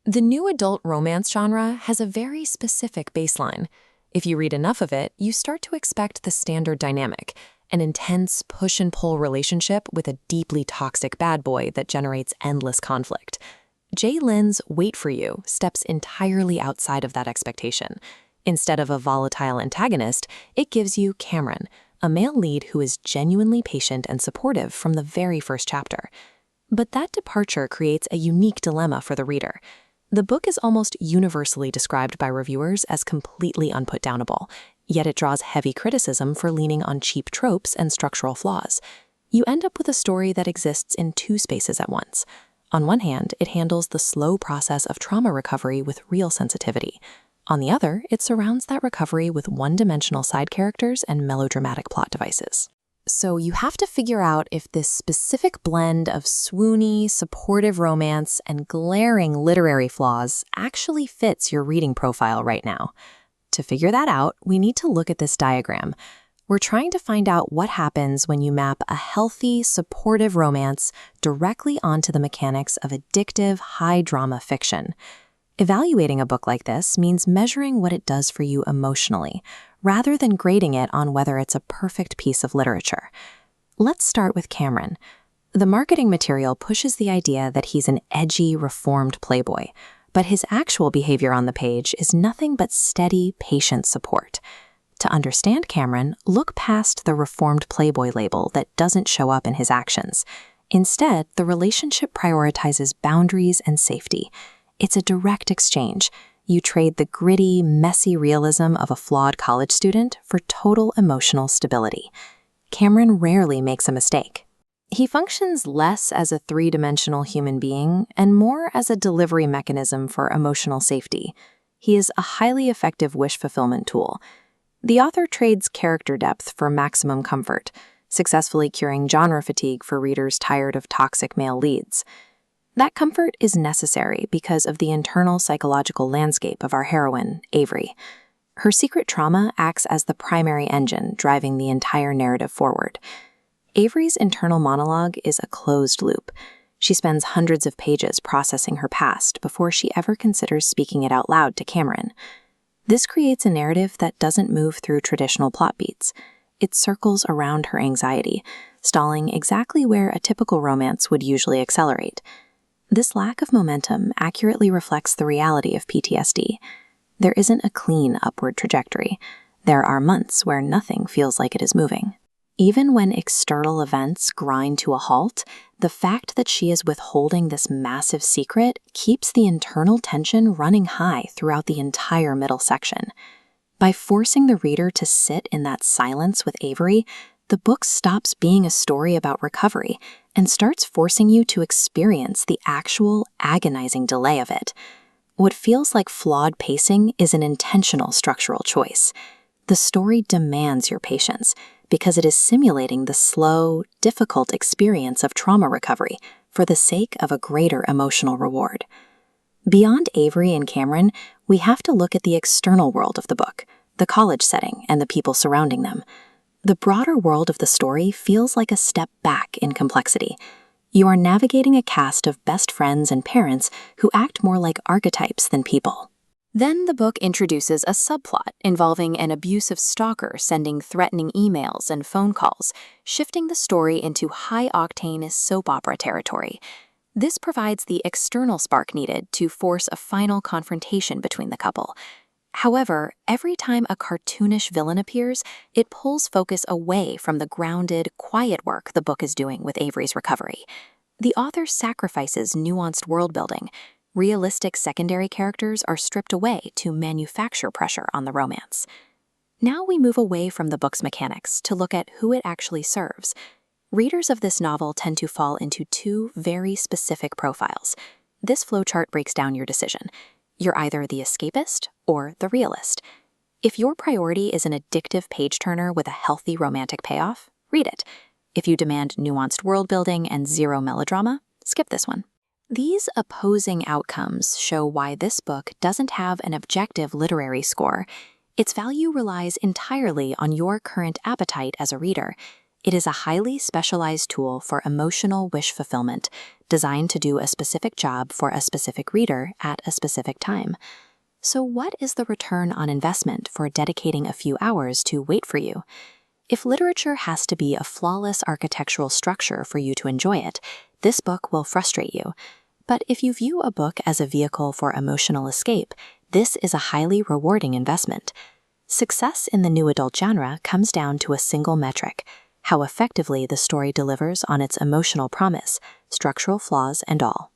The new adult romance genre has a very specific baseline. If you read enough of it, you start to expect the standard dynamic, an intense push-and-pull relationship with a deeply toxic bad boy that generates endless conflict. J. Lynn's Wait for You steps entirely outside of that expectation. Instead of a volatile antagonist, it gives you Cameron, a male lead who is genuinely patient and supportive from the very first chapter. But that departure creates a unique dilemma for the reader. The book is almost universally described by reviewers as completely unputdownable, yet it draws heavy criticism for leaning on cheap tropes and structural flaws. You end up with a story that exists in two spaces at once. On one hand, it handles the slow process of trauma recovery with real sensitivity. On the other, it surrounds that recovery with one-dimensional side characters and melodramatic plot devices. So you have to figure out if this specific blend of swoony, supportive romance and glaring literary flaws actually fits your reading profile right now. To figure that out, we need to look at this diagram. We're trying to find out what happens when you map a healthy, supportive romance directly onto the mechanics of addictive, high-drama fiction. Evaluating a book like this means measuring what it does for you emotionally, rather than grading it on whether it's a perfect piece of literature. Let's start with Cameron. The marketing material pushes the idea that he's an edgy, reformed playboy, but his actual behavior on the page is nothing but steady, patient support. To understand Cameron, look past the reformed playboy label that doesn't show up in his actions. Instead, the relationship prioritizes boundaries and safety. It's a direct exchange. You trade the gritty, messy realism of a flawed college student for total emotional stability. Cameron rarely makes a mistake. He functions less as a three-dimensional human being and more as a delivery mechanism for emotional safety. He is a highly effective wish fulfillment tool. The author trades character depth for maximum comfort, successfully curing genre fatigue for readers tired of toxic male leads. That comfort is necessary because of the internal psychological landscape of our heroine, Avery. Her secret trauma acts as the primary engine driving the entire narrative forward. Avery's internal monologue is a closed loop. She spends hundreds of pages processing her past before she ever considers speaking it out loud to Cameron. This creates a narrative that doesn't move through traditional plot beats. It circles around her anxiety, stalling exactly where a typical romance would usually accelerate. This lack of momentum accurately reflects the reality of PTSD. There isn't a clean upward trajectory. There are months where nothing feels like it is moving. Even when external events grind to a halt, the fact that she is withholding this massive secret keeps the internal tension running high throughout the entire middle section. By forcing the reader to sit in that silence with Avery, the book stops being a story about recovery and starts forcing you to experience the actual agonizing delay of it. What feels like flawed pacing is an intentional structural choice. The story demands your patience because it is simulating the slow, difficult experience of trauma recovery for the sake of a greater emotional reward. Beyond Avery and Cameron, we have to look at the external world of the book, the college setting, and the people surrounding them. The broader world of the story feels like a step back in complexity. You are navigating a cast of best friends and parents who act more like archetypes than people. Then the book introduces a subplot involving an abusive stalker sending threatening emails and phone calls, shifting the story into high-octane soap opera territory. This provides the external spark needed to force a final confrontation between the couple. However, every time a cartoonish villain appears, it pulls focus away from the grounded, quiet work the book is doing with Avery's recovery. The author sacrifices nuanced world-building. Realistic secondary characters are stripped away to manufacture pressure on the romance. Now we move away from the book's mechanics to look at who it actually serves. Readers of this novel tend to fall into two very specific profiles. This flowchart breaks down your decision. You're either the escapist or the realist. If your priority is an addictive page-turner with a healthy romantic payoff, read it. If you demand nuanced world-building and zero melodrama, skip this one. These opposing outcomes show why this book doesn't have an objective literary score. Its value relies entirely on your current appetite as a reader. It is a highly specialized tool for emotional wish fulfillment, designed to do a specific job for a specific reader at a specific time. So what is the return on investment for dedicating a few hours to wait for you? If literature has to be a flawless architectural structure for you to enjoy it, this book will frustrate you. But if you view a book as a vehicle for emotional escape, this is a highly rewarding investment. Success in the new adult genre comes down to a single metric: how effectively the story delivers on its emotional promise, structural flaws and all.